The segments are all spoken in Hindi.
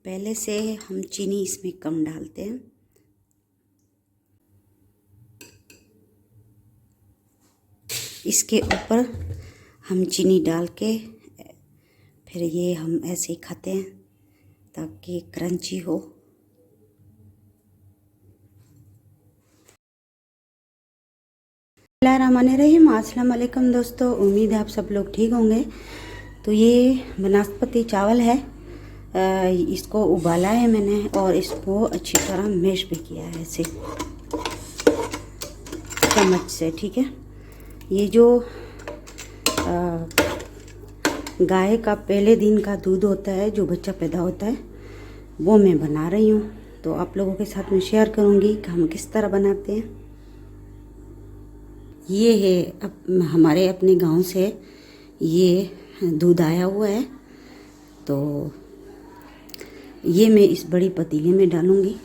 पहले से हम चीनी इसमें कम डालते हैं। इसके ऊपर हम चीनी डाल के फिर ये हम ऐसे ही खाते हैं ताकि क्रंची हो। बिस्मिल्लाहिर्रहमानिर्रहीम। अस्सलाम वालेकुम दोस्तों, उम्मीद है आप सब लोग ठीक होंगे। तो ये बनास्पति चावल है, इसको उबाला है मैंने और इसको अच्छी तरह मैश भी किया है ऐसे चम्मच से, ठीक है। ये जो गाय का पहले दिन का दूध होता है, जो बच्चा पैदा होता है, वो मैं बना रही हूँ। तो आप लोगों के साथ में शेयर करूँगी कि हम किस तरह बनाते हैं। ये है हमारे अपने गांव से ये दूध आया हुआ है, तो ये मैं इस बड़ी पतीले में डालूँगी।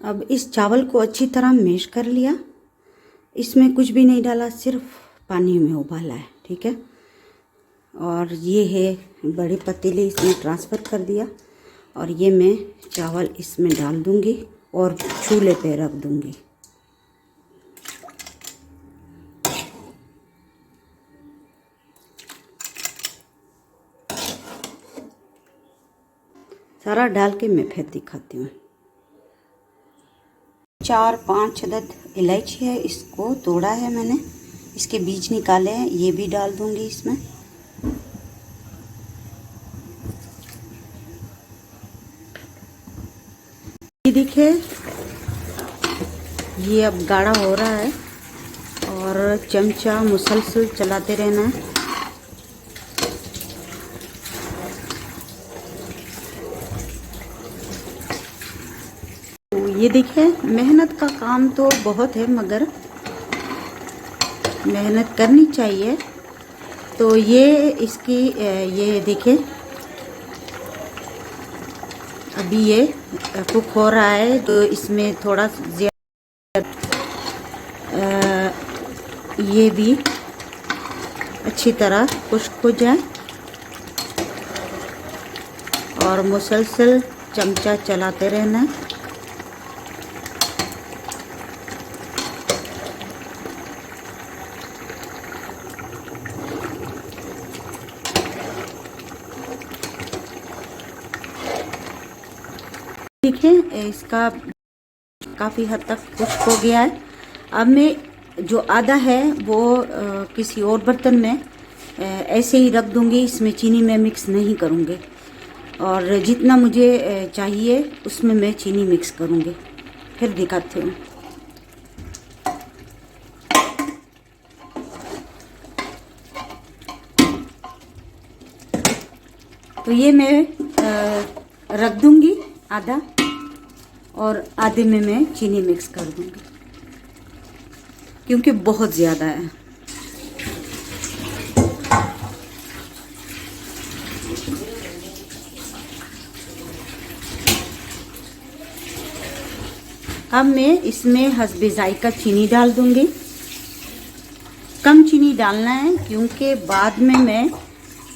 अब इस चावल को अच्छी तरह मैश कर लिया, इसमें कुछ भी नहीं डाला, सिर्फ पानी में उबाला है, ठीक है। और ये है बड़ी पतीली, इसमें ट्रांसफ़र कर दिया और ये मैं चावल इसमें डाल दूँगी और चूल्हे पे रख दूँगी। सारा डाल के मैं फिर दिखाती हूँ। 4-5 अदद इलायची है, इसको तोड़ा है मैंने, इसके बीज निकाले हैं, ये भी डाल दूँगी इसमें। ये देखिए, ये अब गाढ़ा हो रहा है और चमचा मुसलसल चलाते रहना है। तो ये देखिए, मेहनत का काम तो बहुत है मगर मेहनत करनी चाहिए। तो ये इसकी ये देखिए, अभी ये कुक हो रहा है, तो इसमें थोड़ा ज़्यादा ये भी अच्छी तरह खुश्क हो जाए और मुसलसल चमचा चलाते रहना है। देखिए, इसका काफ़ी हद तक खुश्क हो गया है। अब मैं जो आधा है वो किसी और बर्तन में ऐसे ही रख दूंगी, इसमें चीनी में मिक्स नहीं करूंगी और जितना मुझे चाहिए उसमें मैं चीनी मिक्स करूंगी। फिर दिखाती हूँ। तो ये मैं रख दूंगी आधा और आधे में मैं चीनी मिक्स कर दूंगी क्योंकि बहुत ज़्यादा है। अब मैं इसमें हस्बे जायका चीनी डाल दूंगी। कम चीनी डालना है क्योंकि बाद में मैं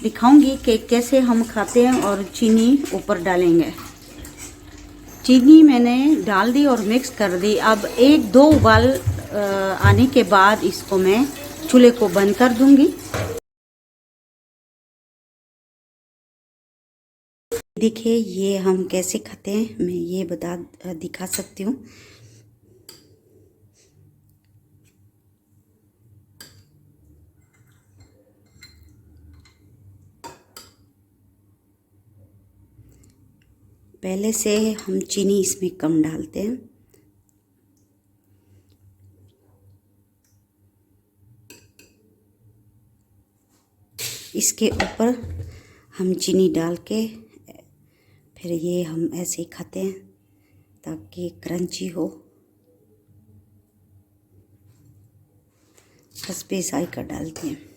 दिखाऊंगी कि कैसे हम खाते हैं और चीनी ऊपर डालेंगे। चीनी मैंने डाल दी और मिक्स कर दी। अब 1-2 उबाल आने के बाद इसको मैं चूल्हे को बंद कर दूंगी। देखिए, ये हम कैसे खाते हैं मैं ये दिखा सकती हूँ। पहले से हम चीनी इसमें कम डालते हैं। इसके ऊपर हम चीनी डाल के फिर ये हम ऐसे ही खाते हैं ताकि क्रंची हो। हस्बे जायका डालते हैं।